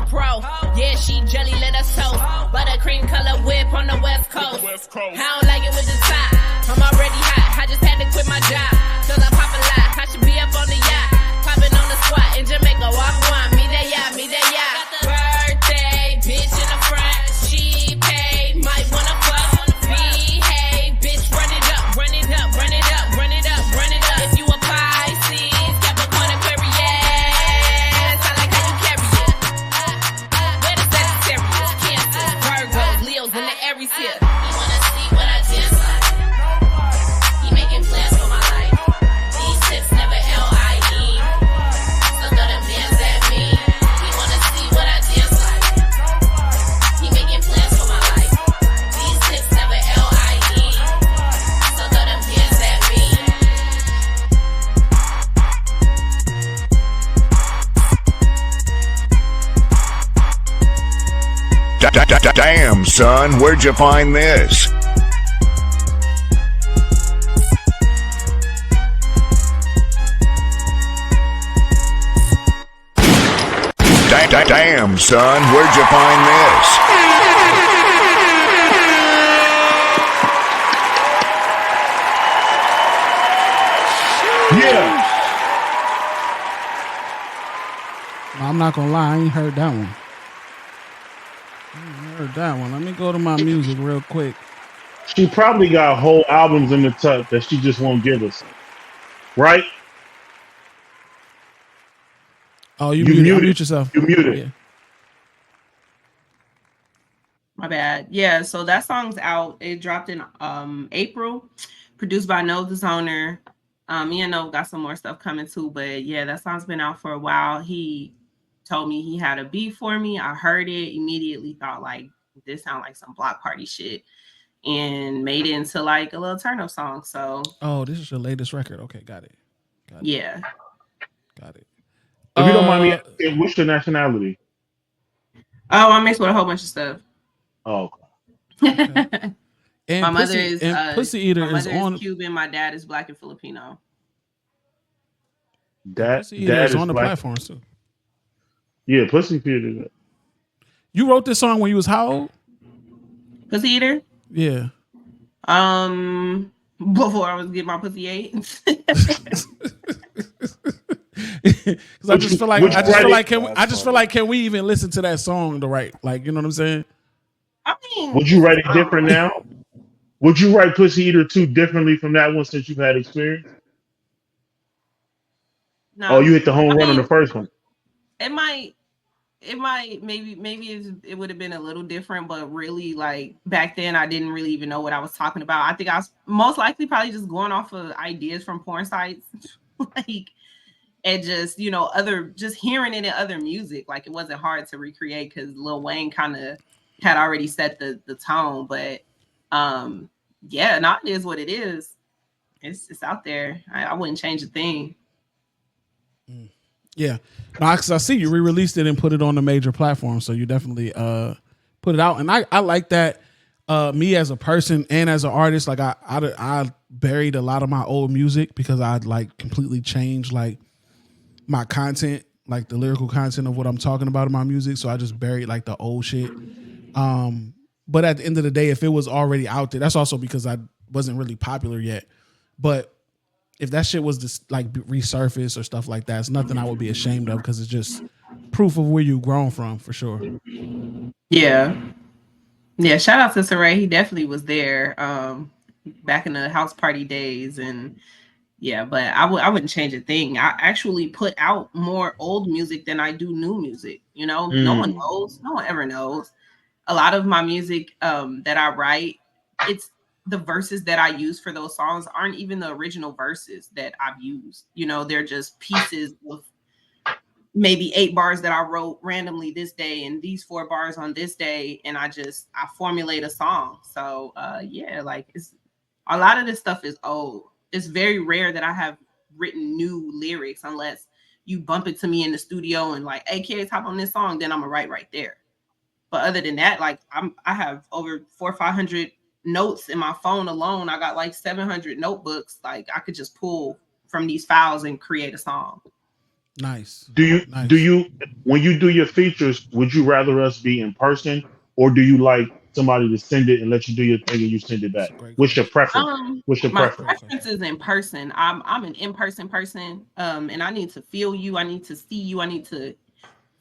a pro. Yeah, she jelly, let us toast. Buttercream color whip on the West Coast. I don't like it with the top. I'm already hot. I just had to quit my job. Till I pop a lot. I should be up on the yacht. Popping on the squat in Jamaica. Walk one. Me that yacht, me that yacht. Birthday, bitch in the front. She paid, might wanna fuck. Behave, bitch, run it up, run it up, run it up, run it up, run it up. If you a Pisces, Capricorn, Aquarius, I like how you carry it. Where the Sagittarius, Cancer, Virgos, Leos, and the Aries here. You wanna see what I dance like? You making plans for my life. These tips never L-I-E. So throw them hands at me. You wanna see what I dance like? You making plans for my life. These tips never L-I-E. So throw them hands at me.
Damn, son, where'd you find this? Damn, son, where'd you find this?
Yeah.
I'm not gonna lie, I ain't heard that one. I ain't heard that one. Let me go to my music real quick.
She probably got whole albums in the tuck that she just won't give us. Right?
Oh, you
You
muted.
muted.
Mute yourself.
You muted.
Yeah.
My bad. Yeah, so that song's out. It dropped in April, produced by Nove the Zoner. Me and Nove got some more stuff coming too, but yeah, that song's been out for a while. He told me he had a beat for me. I heard it, immediately thought like this sound like some block party shit, and made it into like a little turn up song. So
Oh, this is your latest record. Okay, got it.
yeah.
Got it.
If you don't mind me asking, what's your nationality?
Oh, I mixed with a whole bunch of stuff.
Oh,
And
My mother
Pussy,
is
and Pussy Eater
my
is
mother
on.
is Cuban. My dad is Black and Filipino.
Pussy Eater is on the platforms too.
Yeah, Pussy Eater.
You wrote this song when you was how old?
Pussy Eater?
Yeah.
Before I was getting my pussy ate.
Because I just feel like can we even listen to that song the right? Like, you know what I'm saying?
I mean,
Would you write it different now? Would you write Pussy Eater 2 differently from that one since you've had experience?
no.
Oh, you hit the home run on the first one.
It might maybe it would have been a little different, but really like back then I didn't really even know what I was talking about. I think I was most likely probably just going off of ideas from porn sites. Like, and just, you know, just hearing it in other music. Like, it wasn't hard to recreate because Lil Wayne kind of had already set the tone. But yeah, not it is what it is. It's out there. I wouldn't change a thing.
Yeah. No, because I see you re-released it and put it on the major platforms. So you definitely put it out. And I like that. Me as a person and as an artist, like I buried a lot of my old music because I'd like completely changed like my content, like the lyrical content of what I'm talking about in my music. So I just buried like the old shit. But at the end of the day, if it was already out there, that's also because I wasn't really popular yet. But if that shit was just like resurfaced or stuff like that, it's nothing I would be ashamed of because it's just proof of where you've grown from for sure.
Yeah. Yeah. Shout out to Saray. He definitely was there back in the house party days. And yeah, but I wouldn't change a thing. I actually put out more old music than I do new music. You know, no one knows. No one ever knows. A lot of my music that I write, it's the verses that I use for those songs aren't even the original verses that I've used. You know, they're just pieces of maybe 8 bars that I wrote randomly this day and these 4 bars on this day. And I formulate a song. So yeah, like it's a lot of this stuff is old. It's very rare that I have written new lyrics unless you bump it to me in the studio and like, hey kids, hop on this song, then I'm gonna write right there. But other than that, like I have over 400 or 500 notes in my phone alone. I got like 700 notebooks. Like I could just pull from these files and create a song.
Nice.
Do you
Nice.
do you when you do your features? Would you rather us be in person, or do you like somebody to send it and let you do your thing and you send it
That's
back?
a great
What's your
question.
preference? What's your
My
preference?
Great question.
preference is in person. I'm an in-person person. And I need to feel you. I need to see you. I need to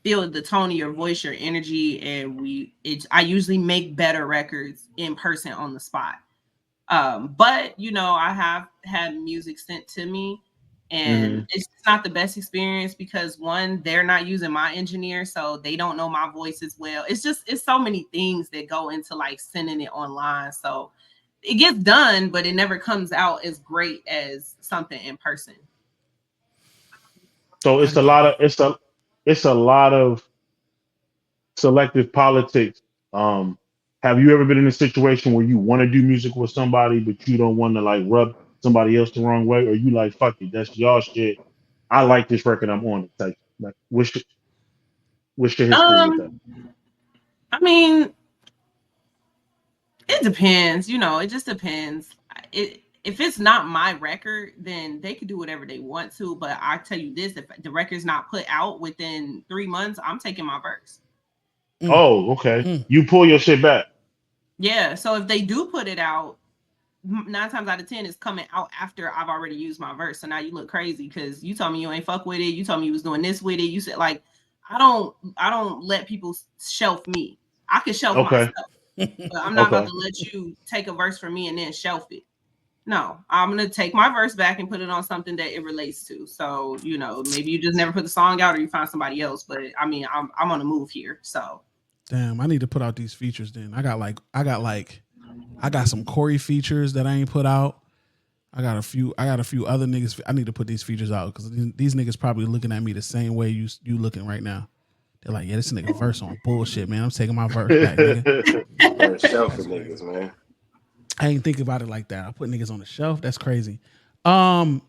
feel the tone of your voice, your energy, and I usually make better records in person on the spot. But I have had music sent to me, and
Hmm.
it's not the best experience because one, they're not using my engineer, so they don't know my voice as well. It's so many things that go into like sending it online. So it gets done, but it never comes out as great as something in person.
So
I
it's a
get
lot
that.
of it's a lot of selective politics. Have you ever been in a situation where you want to do music with somebody, but you don't want to like rub somebody else the wrong way, or you like fuck it, that's y'all shit. I like this record, I'm on it. Like what's your history with that?
Um, I mean, it depends, it just depends. If it's not my record, then they could do whatever they want to. But I tell you this, if the record's not put out within 3 months, I'm taking my verse.
Mm,
Oh, okay.
mm.
You pull your shit back.
Yeah. So if they do put it out, 9 times out of 10 it's coming out after I've already used my verse. So now you look crazy because you told me you ain't fuck with it. You told me you was doing this with it. You said like, I don't let people shelf me. I can shelf
Okay.
myself, but I'm not about
Okay.
to let you take a verse from me and then shelf it. No, I'm gonna take my verse back and put it on something that it relates to. So maybe you just never put the song out or you find somebody else. But I mean, I'm on a move here. So
Damn, I need to put out these features. Then I got some Corey features that I ain't put out. I got a few other niggas. I need to put these features out because these niggas probably looking at me the same way you looking right now. They're like, yeah, this nigga verse on bullshit, man. I'm taking my verse back, nigga.
Man, shelf for
That's crazy.
niggas, man.
I ain't think about it like that. I put niggas on the shelf. That's crazy. Are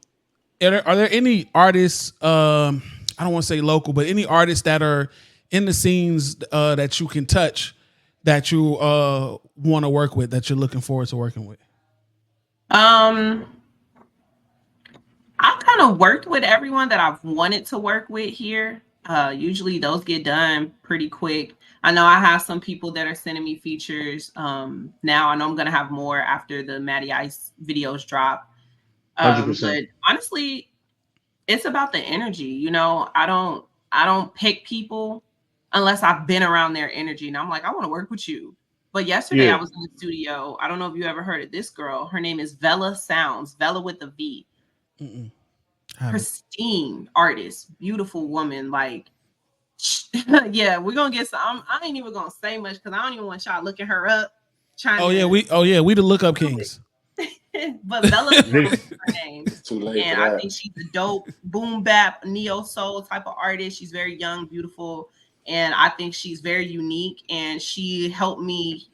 there any artists? I don't want to say local, but any artists that are in the scenes that you can touch, that you want to work with, that you're looking forward to working with?
um I've kind of worked with everyone that I've wanted to work with here. Usually those get done pretty quick. I know I have some people that are sending me features. Now I know I'm gonna have more after the Matty Ice videos drop.
100%.
But honestly, it's about the energy. I don't pick people unless I've been around their energy. And I'm like, I want to work with you. But yesterday I
Yeah.
was in the studio. I don't know if you ever heard of this girl. Her name is Vella Sounds, Vella with a V.
Mm-mm. Haven't.
Pristine artist, beautiful woman. Like, yeah, we're gonna get some. I ain't even gonna say much because I don't even want y'all looking her up. Trying
We the lookup kings.
but Bella Sounds
Niggas,
is her name.
It's too late
And
for
I
that.
think she's a dope boom bap neo soul type of artist. She's very young, beautiful, and I think she's very unique. And she helped me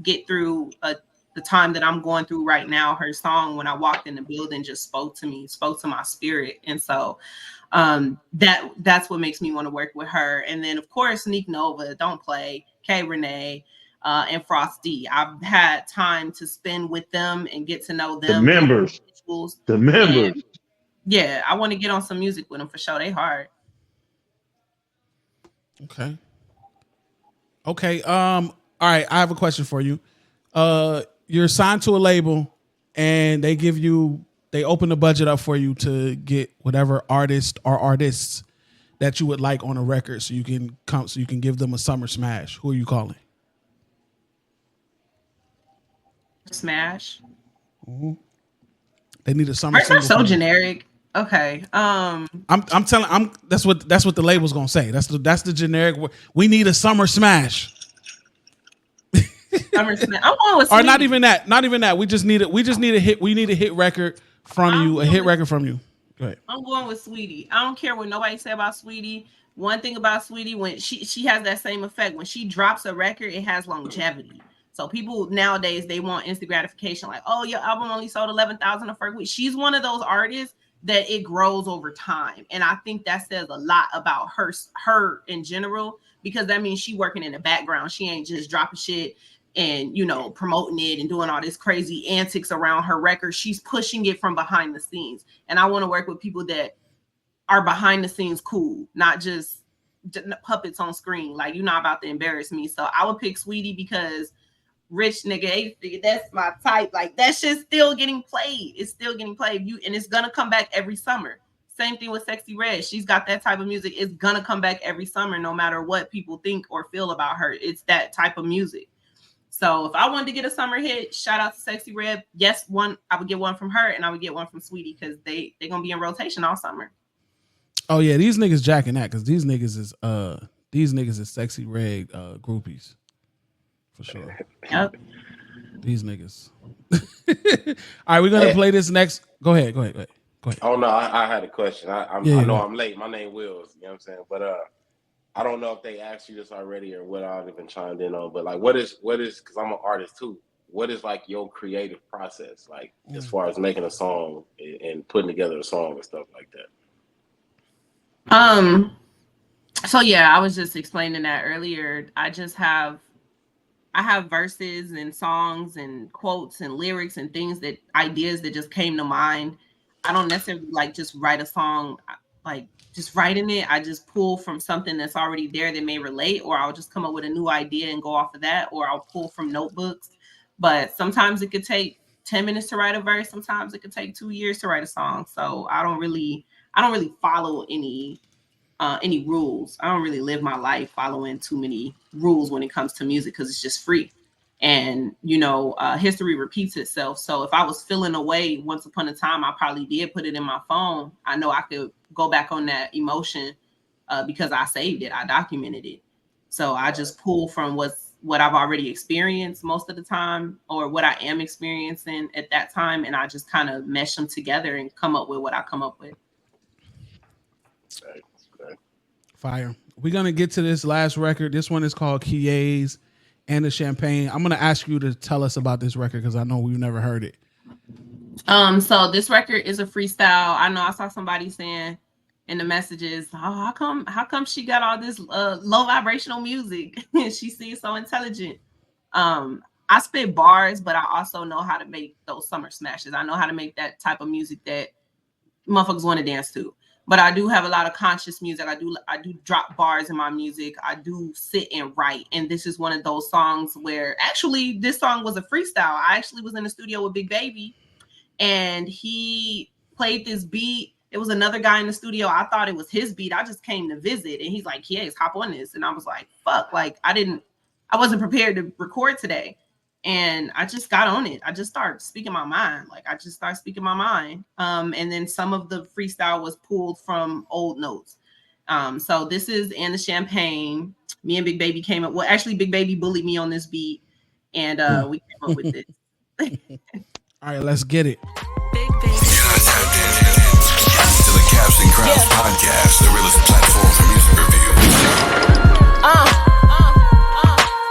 get through the time that I'm going through right now. Her song, when I walked in the building, just spoke to me, spoke to my spirit, and so that's what makes me want to work with her. And then of course Nick Nova, don't play, K Renee, and Frosty. I've had time to spend with them and get to know
the
them, the
members,
individuals.
the
And
members.
yeah, I want to get on some music with them for sure. They hard.
Okay. Okay. All right. I have a question for you. You're signed to a label, and they open the budget up for you to get whatever artist or artists that you would like on a record, so you can give them a summer smash. Who are you calling?
Smash.
They need a summer
Hers are
single
so
from you.
generic. Okay.
That's what the label's gonna say. That's the generic. We need a summer smash.
Summer Smash. I'm going with
Or
Sweetie.
not even that. Not even that. We just need a hit. We need a hit record from you. A hit record from you. Go ahead.
I'm going with Sweetie. I don't care what nobody say about Sweetie. One thing about Sweetie, when she has that same effect. When she drops a record, it has longevity. So people nowadays, they want instant gratification. Like, oh, your album only sold 11,000 the first week. She's one of those artists that it grows over time. And I think that says a lot about her in general, because that means she working in the background. She ain't just dropping shit and promoting it and doing all this crazy antics around her record. She's pushing it from behind the scenes. And I want to work with people that are behind the scenes cool, not just puppets on screen. Like, you're not about to embarrass me. So I would pick Sweetie because rich nigga, that's my type. Like, that shit's still getting played. It's still getting played. And it's gonna come back every summer. Same thing with Sexy Red. She's got that type of music. It's gonna come back every summer, no matter what people think or feel about her. It's that type of music. So if I wanted to get a summer hit, shout out to Sexy Red. Yes, I would get one from her, and I would get one from Sweetie because they're gonna be in rotation all summer.
Oh yeah, these niggas jacking that because these niggas is Sexy Red groupies for sure.
Yep.
These niggas. All right, we're gonna play this next. Go ahead.
Oh no, I had a question. I know I'm late. My name Wills. You know what I'm saying? But I don't know if they asked you this already or what I've even chimed in on. But like, what is? Because I'm an artist too. What is like your creative process, like as far as making a song and putting together a song and stuff like that?
So yeah, I was just explaining that earlier. I have verses and songs and quotes and lyrics and ideas that just came to mind. I don't necessarily like just write a song, like just writing it. I just pull from something that's already there that may relate, or I'll just come up with a new idea and go off of that, or I'll pull from notebooks. But sometimes it could take 10 minutes to write a verse. Sometimes it could take 2 years to write a song. So I don't really follow any rules. I don't really live my life following too many rules when it comes to music because it's just free. And, history repeats itself. So if I was feeling a way once upon a time, I probably did put it in my phone. I know I could go back on that emotion because I saved it. I documented it. So I just pull from what I've already experienced most of the time, or what I am experiencing at that time. And I just kind of mesh them together and come up with what I come up with.
Fire. We're gonna get to this last record. This one is called Qiayz and the Champagne. I'm gonna ask you to tell us about this record because I know we've never heard it.
So this record is a freestyle. I know I saw somebody saying in the messages, how come she got all this low vibrational music? She seems so intelligent. I spit bars, but I also know how to make those summer smashes. I know how to make that type of music that motherfuckers want to dance to. But I do have a lot of conscious music. I do drop bars in my music. I do sit and write. And this is one of those songs where actually this song was a freestyle. I actually was in the studio with Big Baby and he played this beat. It was another guy in the studio. I thought it was his beat. I just came to visit and he's like, Qiayz, hop on this. And I was like, fuck, like I wasn't prepared to record today. And I just got on it. I just started speaking my mind. And then some of the freestyle was pulled from old notes. So this is And the Champagne. Me and Big Baby came up. Well, actually, Big Baby bullied me on this beat. And we came up with this.
All right, let's get it.
Big Baby. To the Caps and Crowns podcast, the realest platform for music reviews.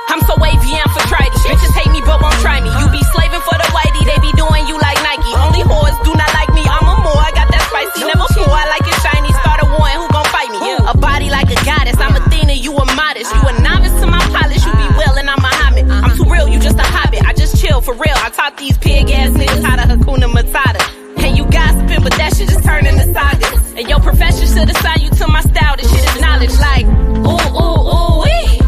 I'm so wavy and for tridy. Bitches hate me but won't try me. You be slaving for the whitey, they be doing you like Nike. Only whores do not like me, I'm a more. I got that spicy, never fool. I like it shiny. Start a war and who gon' fight me? A body like a goddess, I'm Athena, you a modest. You a novice to my polish, you be well and I'm Muhammad. I'm too real, you just a hobbit. I just chill for real. I taught these pig ass niggas how to Hakuna Matata. And you gossiping, but that shit just turned into sagas. And your profession should assign you to my style. This shit is knowledge like, ooh, wee.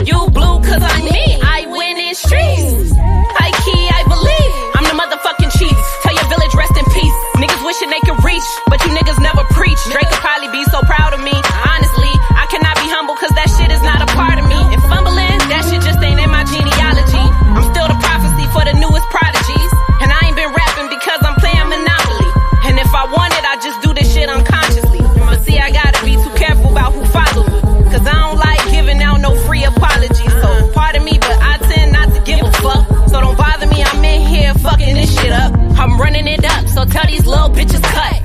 You blue cause I'm me. I win in streets. High key, I believe. I'm the motherfucking chief. Tell your village rest in peace. Niggas wishing they could reach, but you niggas never preach. Drake could probably be so proud of me. Honestly, I cannot be humble cause that shit is not a part of me. And fumbling, that shit just ain't in my genealogy. I'm still the prophecy for the newest prodigies. And I ain't been rapping because I'm playing Monopoly. And if I want it, I just do this shit unconsciously. But see, I gotta be too careful about who follow me. Cause I don't like giving out no free apologies. So pardon me, but I tend not to give a fuck. So don't bother me, I'm in here fucking this shit up. I'm running it up, so tell these little bitches cut.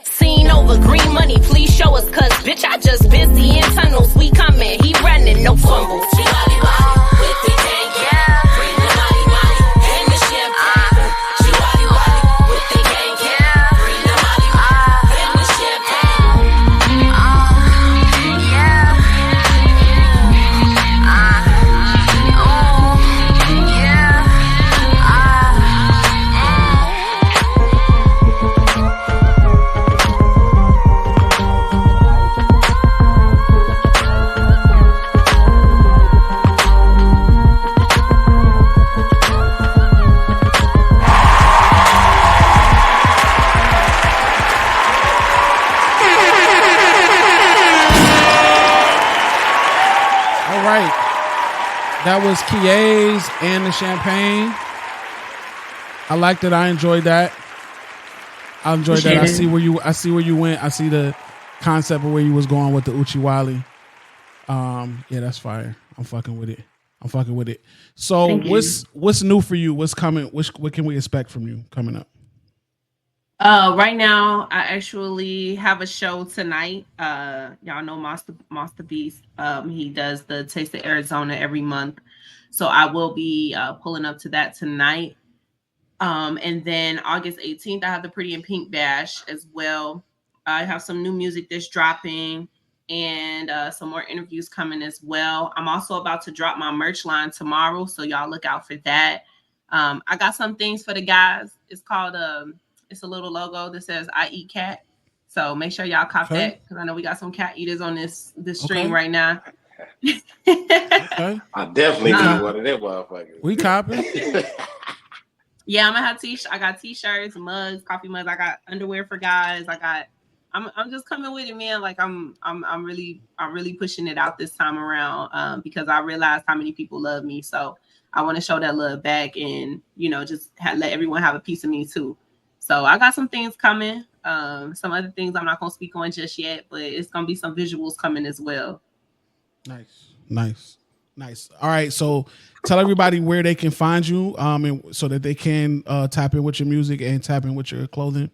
Scene over, green money, please show us. Cause bitch, I just been seeing tunnels. We coming, he running, no fumbles. With the gang, yeah. Bring the money, and the champagne. With the gang, yeah. Bring the money, and the champagne.
That was Qiayz and the champagne. I liked it. I enjoyed that. I enjoyed that. I see where you went. I see the concept of where you was going with the Uchiwali. Yeah, that's fire. I'm fucking with it. So what's new for you? What's coming? What can we expect from you coming up?
Right now, I actually have a show tonight. Y'all know Monster Beast. He does the Taste of Arizona every month, so I will be pulling up to that tonight. And then August 18th, I have the Pretty in Pink Bash as well. I have some new music that's dropping and some more interviews coming as well. I'm also about to drop my merch line tomorrow, so y'all look out for that. I got some things for the guys. It's called it's a little logo that says "I eat cat." So make sure y'all cop that because I know we got some cat eaters on this stream right now.
I definitely need one of them motherfuckers.
We copy.
Yeah, I'm gonna have I got t-shirts, mugs, coffee mugs. I got underwear for guys. I'm just coming with it, man. Like I'm really pushing it out this time around because I realized how many people love me. So I want to show that love back and just let everyone have a piece of me too. So I got some things coming. Some other things I'm not gonna speak on just yet, but it's gonna be some visuals coming as well.
Nice. All right, so tell everybody where they can find you, and so that they can tap in with your music and tap in with your clothing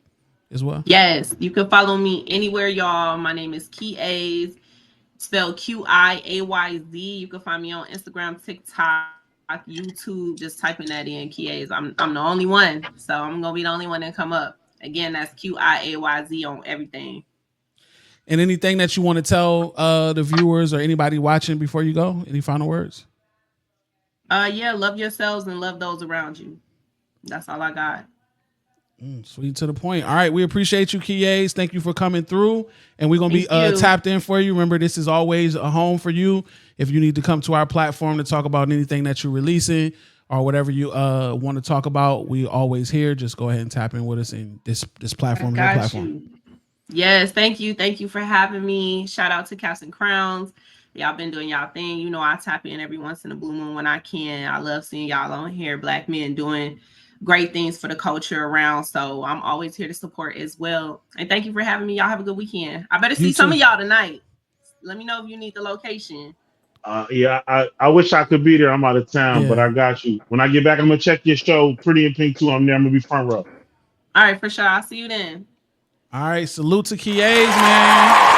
as well.
Yes, you can follow me anywhere, y'all. My name is Qiayz, spelled Qiayz. You can find me on Instagram, TikTok, YouTube. Just typing that in, Qiayz. I'm the only one, so I'm gonna be the only one that come up. Again, that's Qiayz on everything.
And anything that you want to tell the viewers or anybody watching before you go? Any final words?
Yeah, love yourselves and love those around you. That's all I got.
Sweet to the point. All right, we appreciate you, Qiayz. Thank you for coming through. And we're going to be tapped in for you. Remember, this is always a home for you. If you need to come to our platform to talk about anything that you're releasing or whatever you want to talk about, we always here. Just go ahead and tap in with us. And this platform is your platform.
Yes, thank you. Thank you for having me. Shout out to Caps and Crowns. Y'all been doing y'all thing. I tap in every once in a blue moon when I can. I love seeing y'all on here, Black men doing great things for the culture around. So I'm always here to support as well. And thank you for having me. Y'all have a good weekend. I better see some of y'all tonight. Let me know if you need the location.
Yeah, I wish I could be there. I'm out of town, but I got you. When I get back, I'm gonna check your show, Pretty in Pink too. I'm there. I'm gonna be front row.
All right, for sure. I'll see you then.
All right, salute to Qiayz, man.